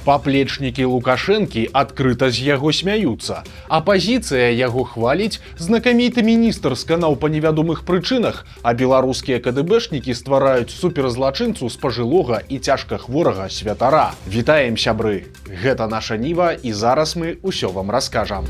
Паплечнікі Лукашэнкі адкрыта з яго смяюцца. Апазіцыя яго хваліць, знакаміты міністр сканаў па невядомых прычынах, а беларускія КДБшнікі ствараюць суперзлачынцу з пажылога і цяжка хворага святара. Вітаем, сябры! Гэта наша Ніва, і зараз мы ўсё вам раскажам.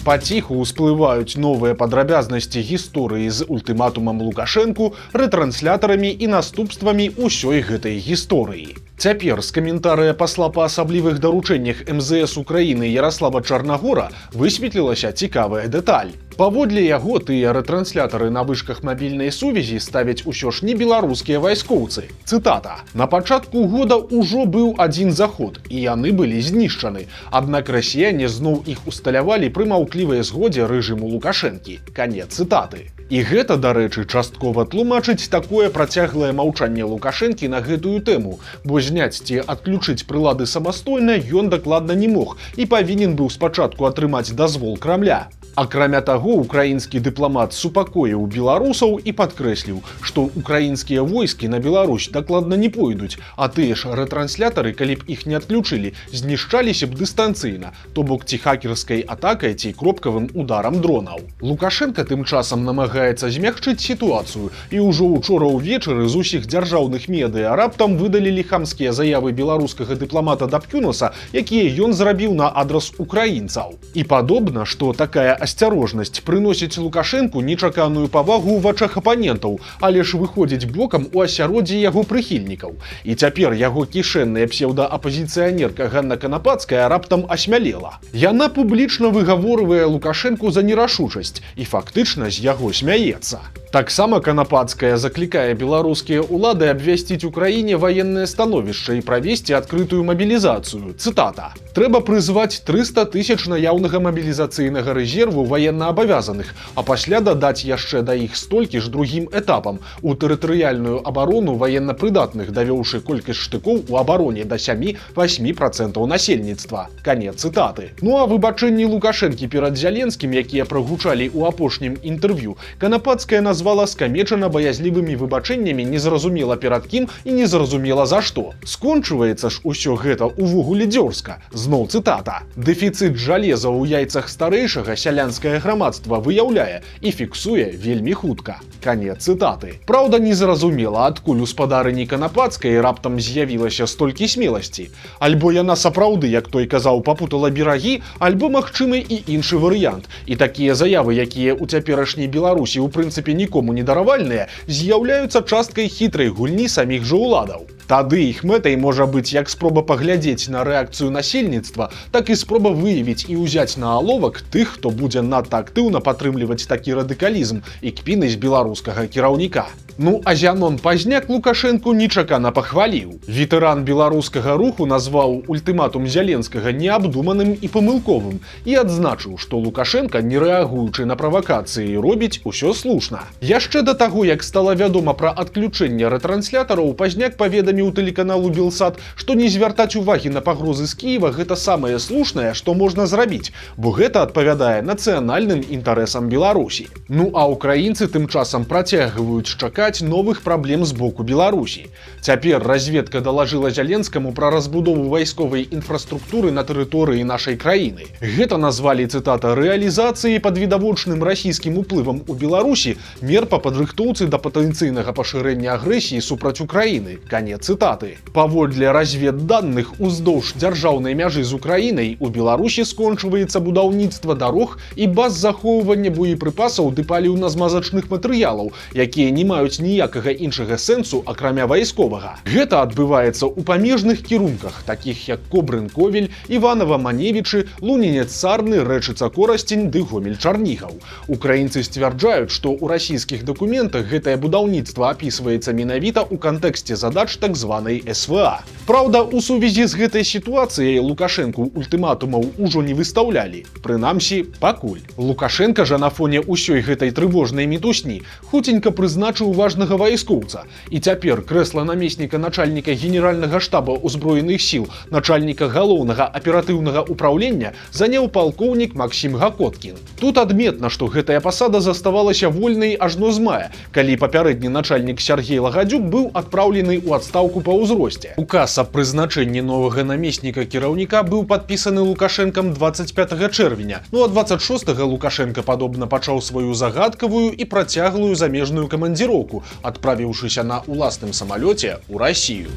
Паціху ўсплываюць новыя падрабязнасці гісторыі з ультыматумам Лукашэнку, рэтрансляторамі і наступствамі ўсёй гэтай гісторыі. Цяпер з каментарыя пасла па асаблівых даручэннях МЗС Украіны Ярослава Чарнагора высветлілася цікавая дэталь. Паводле яго, тыя рэтранслятары на вышках мабільнай сувязі ставяць усё ж не беларускія вайскоўцы. Цытата. «На пачатку года ўжо быў адзін заход, і яны былі знішчаны. Аднак расіяне зноў іх усталявалі пры маўклівай згодзе рэжыму Лукашэнкі». Канец цытаты. І гэта, дарэчы, часткова тлумачыць такое працяглае маўчанне Лукашэнкі на гэтую тэму, бо зняць ці адключыць прылады самастойна ён дакладна не мог і павінен быў спачатку атрымаць дазвол Крамля. Акрамя таго, украінскі дыпламат супакоіў беларусаў і падкрэсліў, што украінскія войскі на Беларусь дакладна не пойдуць, а тыя ж рэтранслятары, калі б іх не адключылі, знішчаліся б дыстанцыйна, то бок ці хакерскай атакай, ці кропкавым ударам дронаў. Лукашенка тым часам намагаецца змягчыць сітуацыю, і ўжо учора ўвечары з усіх дзяржаўных медыа раптам выдалілі хамскія заявы беларускага дыпламата Дабкюнаса, якія ён зрабіў на адрас украінцаў. І падобна, што такая асцярожнасць прыносіць Лукашэнку нечаканую павагу ў вачах апанентаў, але ж выходзіць бокам у асяроддзі яго прыхільнікаў. І цяпер яго кішэнная псеўдаапазіцыянерка Ганна Канапацкая раптам асмялела. Яна публічна выгаворвае Лукашэнку за нерашучасць і фактычна з яго смяецца. Таксама Канапацкая заклікае беларускія ўлады абвясціць Украіне ваеннае становішча і правесці адкрытую мабілізацыю. Цытата. «Трэба прызваць 300 тысяч наяўнага мабілізацыйнага рэзерву ваеннаабавязаных, а пасля дадаць яшчэ да іх столькі ж другім этапам у тэрытарыяльную абарону ваеннапрыдатных, давёўшы колькасць штыкоў у абароне да 7-8% насельніцтва». Канец цытаты. Ну а выбачэнні Лукашэнкі перад Зяленскім, якія прагучалі ў апошнім інтэрв'ю, Канапацкая назвала скамечана-баязлівымі выбачэннямі незразумела перад кім і незразумела за што. Скончваецца ж усё гэта увогуле дзёрзка. Зноў цытата. «Дэфіцыт жалеза ў яйцах старэйшага сялянскае грамадства выяўляе і фіксуе вельмі хутка». Канец цытаты. Праўда, незразумела, адкуль у спадарыні Канапацкай раптам з'явілася столькі смеласці. Альбо яна сапраўды, як той казаў, папутала берагі, альбо магчымы і іншы варыянт. І такія заявы, якія ў цяперашняй Беларусі ў прынцыпе нікому не даравальныя, з'яўляюцца часткай хітрай гульні саміх жа ўладаў. Тады іх мэтай можа быць як спроба паглядзець на рэакцыю насельніцтва, так і спроба выявіць і ўзяць на аловак тых, хто будзе надта актыўна падтрымліваць такі радыкалізм і кпіны з беларускага кіраўніка. Ну, а Зянон Пазняк Лукашэнку нечакана пахваліў. Ветэран беларускага руху назваў ультыматум Зяленскага неабдуманым і памылковым і адзначыў, што Лукашэнка, не рэагуючы на правакацыі, робіць усё слушна. Яшчэ да таго, як стала вядома пра адключэнне рэтранслятараў, Пазняк паведаміў тэлеканалу Белсат, што не звяртаць увагі на пагрозы з Кіева гэта самае слушнае, што можна зрабіць, бо гэта адпавядае нацыянальным інтарэсам Беларусі. Ну а украінцы тым часам працягваюць чакаць новых праблем з боку Беларусі. Цяпер разведка далажыла Зяленскаму пра разбудову вайсковай інфраструктуры на тэрыторыі нашай краіны. Гэта назвалі, цытата, «рэалізацыяй пад відавочным расійскім уплывам у Беларусі мер па падрыхтоўцы да патэнцыйнага пашырэння агрэсіі супраць Украіны». Канец цытаты. Паводле разведданых, уздоўж дзяржаўнай мяжы з Украінай у Беларусі скончваецца будаўніцтва дарог і баз захоўвання боепрыпасаў ды паліўна-змазачных матэрыялаў, якія не маюць ніякага іншага сэнсу, акрамя вайсковага. Гэта адбываецца ў памежных кірунках, такіх як Кобрын-Ковель, Іванава-Маневічы, Лунінец-Сарны, Рэчыца-Корасцень ды Гомель-Чарнігаў. Украінцы сцвярджаюць, што ў расійскіх дакументах гэтае будаўніцтва апісваецца менавіта ў кантэксце задач так званай СВА. Праўда, у сувязі з гэтай сітуацыяй Лукашэнку ультыматумаў ужо не выстаўлялі. Прынамсі, пакуль. Лукашенка жа на фоне ўсёй гэтай трывожнай мітусні хуценька прызначыў важнага вайскоўца. І цяпер крэсла намесніка начальніка генеральнага штаба ўзброеных сіл, начальніка галоўнага аператыўнага ўпраўлення заняў палкоўнік Максім Гакоткін. Тут адметна, што гэтая пасада заставалася вольнай ажно з мая, калі папярэдні начальнік Сергей Лагадзюк быў адпраўлены ў адстаўку па ўзросце. Указ Указ аб прызначэнні новага намесніка кіраўніка быў падпісаны Лукашэнкам 25 чэрвеня. Ну а 26 Лукашенко падобна пачаў сваю загадкавую і працяглую замежную камандзіроўку, адправіўшыся на ўласным самалёце ў Расію.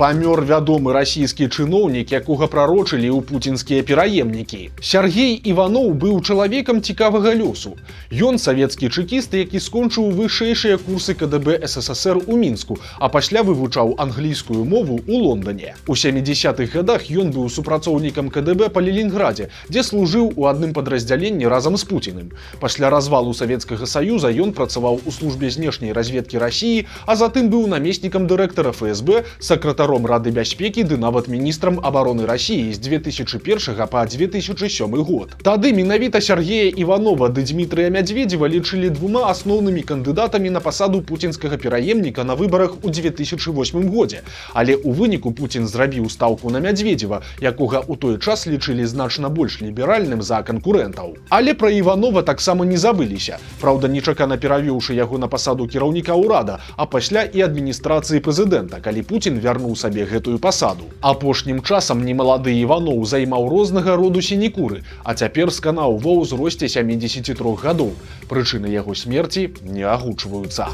Памёр вядомы расійскі чыноўнік, якога прарочылі ў пуцінскія пераемнікі. Сяргей Іваноў быў чалавекам цікавага лёсу. Ён савецкі чэкіст, які скончыў вышэйшыя курсы КДБ СССР у Мінску, а пасля вывучаў англійскую мову ў Лондане. У 70-х гадах ён быў супрацоўнікам КДБ па Ленінградзе, дзе служыў у адным падраздзяленні разам з Пуціным. Пасля развалу Савецкага Саюза ён працаваў у службе знешняй разведкі Расіі, а затым быў намеснікам дырэктара ФСБ, сакратаром Рады бяспекі ды нават міністрам абароны Расіі з 2001 па 2007 год. Тады менавіта Сяргея Іванова ды Дмітрыя Мядзведзева лічылі двума асноўнымі кандыдатамі на пасаду пуцінскага пераемніка на выбарах у 2008 годзе. Але ў выніку Пуцін зрабіў стаўку на Мядзведзева, якога ў той час лічылі значна больш ліберальным за канкурэнтаў. Але пра Іванова таксама не забыліся. Праўда, нечакана перавёўшы яго на пасаду кіраўніка ўрада, а пасля і адміністрацыі прэзідэнта, калі Пуцін вярнуў сабе гэтую пасаду. Апошнім часам немалады Іваноў займаў рознага роду сінекуры, а цяпер сканаў ва ўзросце 73 гадоў. Прычыны яго смерці не агучваюцца.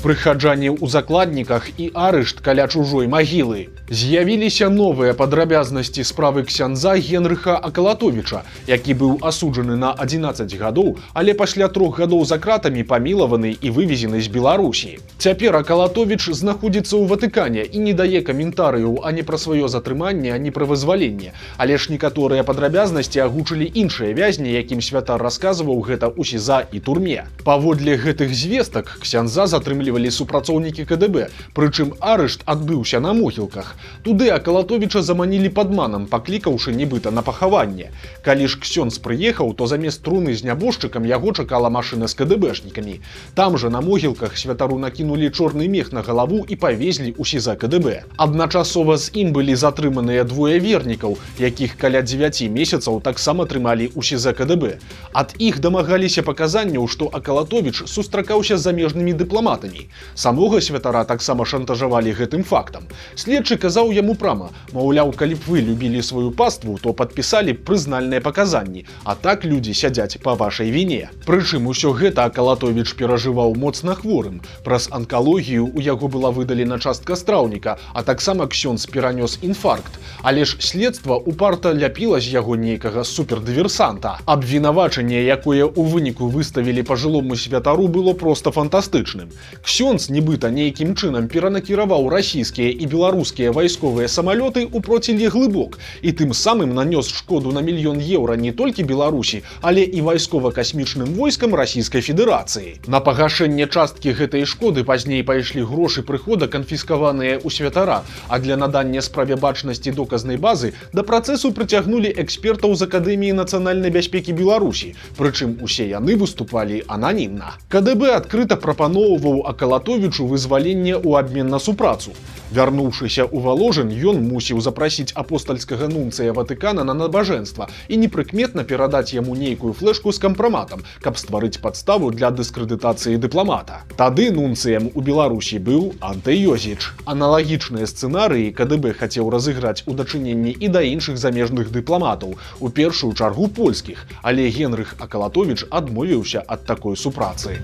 Прыхаджанне ў закладніках і арышт каля чужой магілы. З'явіліся новыя падрабязнасці справы ксяндза Генрыха Акалатовіча, які быў асуджаны на 11 гадоў, але пасля 3 гадоў за кратамі памілаваны і вывезены з Беларусі. Цяпер Акалатовіч знаходзіцца ў Ватыкане і не дае каментарыяў ані пра сваё затрыманне, ані пра вызваленне. Але ж некаторыя падрабязнасці агучылі іншыя вязні, якім святар расказваў гэта ў СІЗА і турме. Паводле гэтых звестак ксяндза затрымлівалі супрацоўнікі КДБ, прычым арышт адбыўся на могілках. Туды Акалатовіча заманілі падманам, паклікаўшы нібыта на пахаванне. Калі ж ксёндз прыехаў, то замест труны з нябожчыкам яго чакала машына з КДБшнікамі. Там жа на могілках святару накінулі чорны мех на галаву і павезлі ў СІЗА КДБ. Адначасова з ім былі затрыманыя двое вернікаў, якіх каля 9 месяцаў таксама трымалі ў СІЗА КДБ. Ад іх дамагаліся паказанняў, што Акалатовіч сустракаўся з замежнымі дыпламатамі. Самога святара таксама шантажавалі гэтым фактам. Следчы казаў яму прама, маўляў, калі б вы любілі сваю паству, то падпісалі б прызнальныя паказанні, а так людзі сядзяць па вашай віне. Прычым усё гэта Акалатовіч перажываў моцна хворым. Праз анкалогію ў яго была выдалена частка страўніка, а таксама ксёндз перанёс інфаркт. Але ж следства упарта ляпіла з яго нейкага супердыверсанта. Абвінавачанне, якое ў выніку выставілі пажылому святару, было проста фантастычным. Ксёндз нібыта нейкім чынам перанакіраваў расійскія і беларускія вайсковыя самалёты ў процілеглы бок і тым самым нанёс шкоду на 1 000 000 еўра не толькі Беларусі, але і вайскова-касмічным войскам Расійскай Федэрацыі. На пагашэнне часткі гэтай шкоды пазней пайшлі грошы прыхода, канфіскаваныя ў святара, а для надання справе бачнасці доказнай базы да працэсу прыцягнулі экспертаў з Акадэміі нацыянальнай бяспекі Беларусі, прычым усе яны выступалі ананімна. КДБ адкрыта прапаноўваў Акалатовічу вызваленне ў абмен на супрацу. Вярнуўшыся ў Валожын, ён мусіў запрасіць апостальскага нунцыя Ватыкана на набажэнства і непрыкметна перадаць яму нейкую флешку з кампраматам, каб стварыць падставу для дыскрэдытацыі дыпламата. Тады нунцыем у Беларусі быў Анте Йозіч. Аналагічныя сцэнарыі КДБ хацеў разыграць у дачыненні і да іншых замежных дыпламатаў, у першую чаргу польскіх, але Генрых Акалатовіч адмовіўся ад такой супрацы.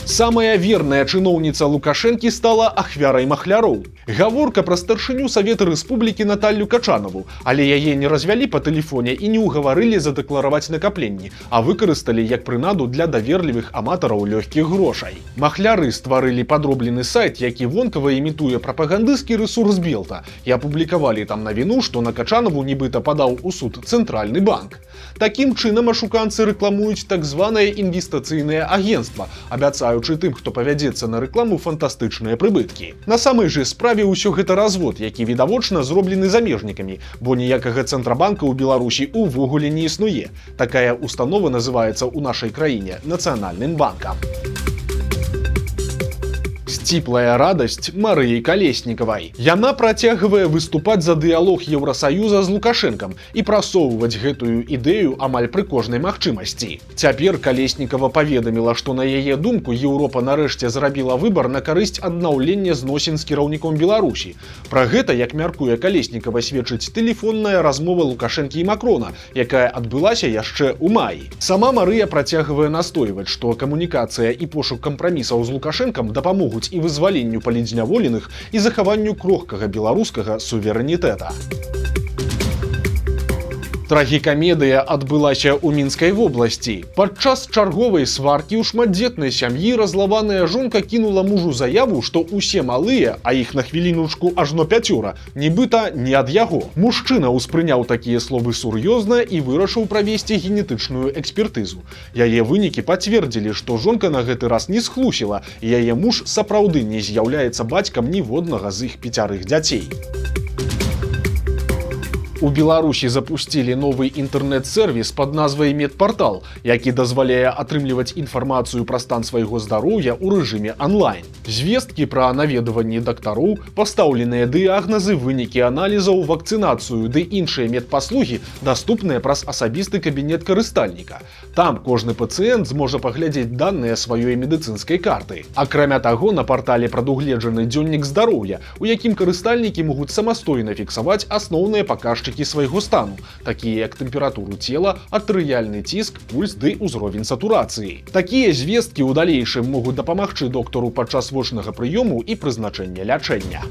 Самая верная чыноўніца Лукашэнкі стала ахвярай махляроў. Гаворка пра старшыню Савета Рэспублікі Наталлю Качанаву, але яе не развялі па тэлефоне і не ўгаварылі задэклараваць накапленні, а выкарысталі як прынаду для даверлівых аматараў лёгкіх грошай. Махляры стварылі падроблены сайт, які вонкава імітуе прапагандысцкі рэсурс Белта, і апублікавалі там навіну, што на Качанаву нібыта падаў у суд Цэнтральны банк. Такім чынам ашуканцы рэкламуюць так званае інвестыцыйнае агенцтва, абяцаючы тым, хто павядзецца на рэкламу, фантастычныя прыбыткі. На самай жа справе ўсё гэта развод, які відавочна зроблены замежнікамі, бо ніякага цэнтрабанка ў Беларусі увогуле не існуе. Такая установа называецца ў нашай краіне Нацыянальным банкам. Сціплая радасць Марыі Калеснікавай. Яна працягвае выступаць за дыялог Еўрасаюза з Лукашэнкам і прасоўваць гэтую ідэю амаль пры кожнай магчымасці. Цяпер Калеснікава паведаміла, што на яе думку Еўропа нарэшце зрабіла выбар на карысць аднаўлення зносін з кіраўніком Беларусі. Пра гэта, як мяркуе Калеснікава, сведчыць тэлефонная размова Лукашэнкі і Макрона, якая адбылася яшчэ ў маі. Сама Марыя працягвае настойваць, што камунікацыя і пошук кампрамісаў з Лукашэнкам дапамогуць і вызваленню палітзняволеных і захаванню крохкага беларускага суверэнітэта. Трагікамедыя адбылася ў Мінскай вобласці. Падчас чарговай сваркі ў шматдзетнай сям'і разлаваная жонка кінула мужу заяву, што ўсе малыя, а іх на хвілінушку ажно 5, нібыта не ад яго. Мужчына ўспрыняў такія словы сур'ёзна і вырашыў правесці генетычную экспертызу. Яе вынікі пацвердзілі, што жонка на гэты раз не схлусіла, і яе муж сапраўды не з'яўляецца бацькам ніводнага з іх 5 дзяцей. У Беларусі запусцілі новы інтэрнэт-сэрвіс пад назвай Медпартал, які дазваляе атрымліваць інфармацыю пра стан свайго здароўя ў рэжыме онлайн. Звесткі пра наведванні дактароў, пастаўленыя дыягназы, вынікі аналізаў, вакцынацыю ды іншыя медпаслугі даступныя праз асабісты кабінет карыстальніка. Там кожны пацыент зможа паглядзець даныя сваёй медыцынскай карты. Акрамя таго, на партале прадугледжаны дзённік здароўя, у якім карыстальнікі могуць самастойна фіксаваць асноўныя паказчыкі свайго стану, такія як тэмпературу цела, артэрыяльны ціск, пульс ды ўзровень сатурацыі. Такія звесткі ў далейшым могуць дапамагчы доктару падчас вочнага прыёму і прызначэння лячэння.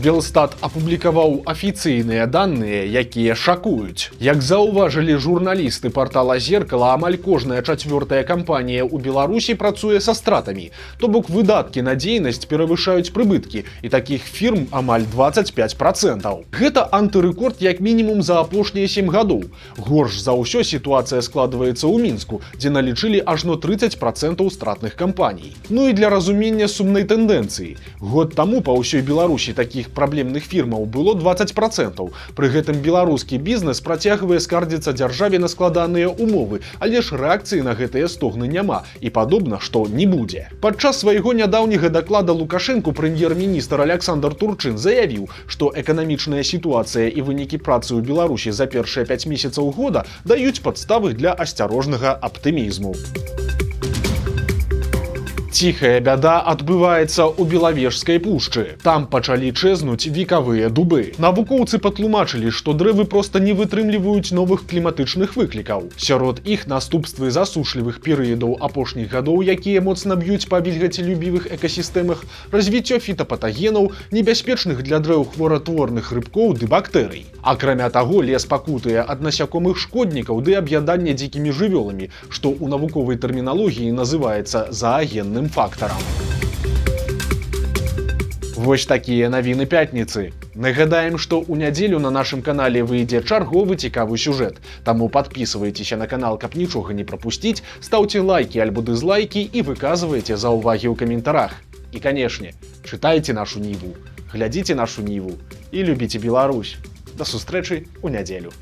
Белстат апублікаваў афіцыйныя даныя, якія шакуюць. Як заўважылі журналісты партала «Зеркала», амаль кожная 4-я кампанія ў Беларусі працуе са стратамі, то бок выдаткі на дзейнасць перавышаюць прыбыткі, і такіх фірм амаль 25%. Гэта антырэкорд як мінімум за апошнія 7 гадоў. Горш за ўсё сітуацыя складваецца ў Мінску, дзе налічылі ажно 30% стратных кампаній. Ну і для разумення сумнай тэндэнцыі. Год таму па ўсёй Беларусі такіх праблемных фірмаў было 20%. Пры гэтым беларускі бізнес працягвае скардзіцца дзяржаве на складаныя умовы, але ж рэакцыі на гэтыя стогны няма і падобна, што не будзе. Падчас свайго нядаўняга даклада Лукашэнку прэм'ер-міністр Аляксандр Турчын заявіў, што эканамічная сітуацыя і вынікі працы ў Беларусі за першыя 5 месяцаў года даюць падставы для асцярожнага аптымізму. Ціхая бяда адбываецца ў Белавежскай пушчы. Там пачалі чэзнуць векавыя дубы. Навукоўцы патлумачылі, што дрэвы проста не вытрымліваюць новых кліматычных выклікаў. Сярод іх наступствы засушлівых перыядаў апошніх гадоў, якія моцна б'юць па вільгацелюбівых экасістэмах, развіццё фітапатагенаў, небяспечных для дрэў хворатворных рыбкоў ды бактэрый. Акрамя таго, лес пакутуе ад насякомых шкоднікаў ды аб'ядання дзікімі жывёламі, што ў навуковай тэрміналогіі называецца заагенным фактарам. Вось такія навіны пятніцы. Нагадаем, што ў нядзелю на нашым канале выйдзе чарговы цікавы сюжэт. Таму падпісвайцеся на канал, каб нічога не прапусціць, стаўце лайкі альбо дызлайкі і выказвайце заўвагі ў каментарах. І, канешне, чытайце нашу Ніву, глядзіце нашу Ніву і любіце Беларусь. Да сустрэчы ў нядзелю.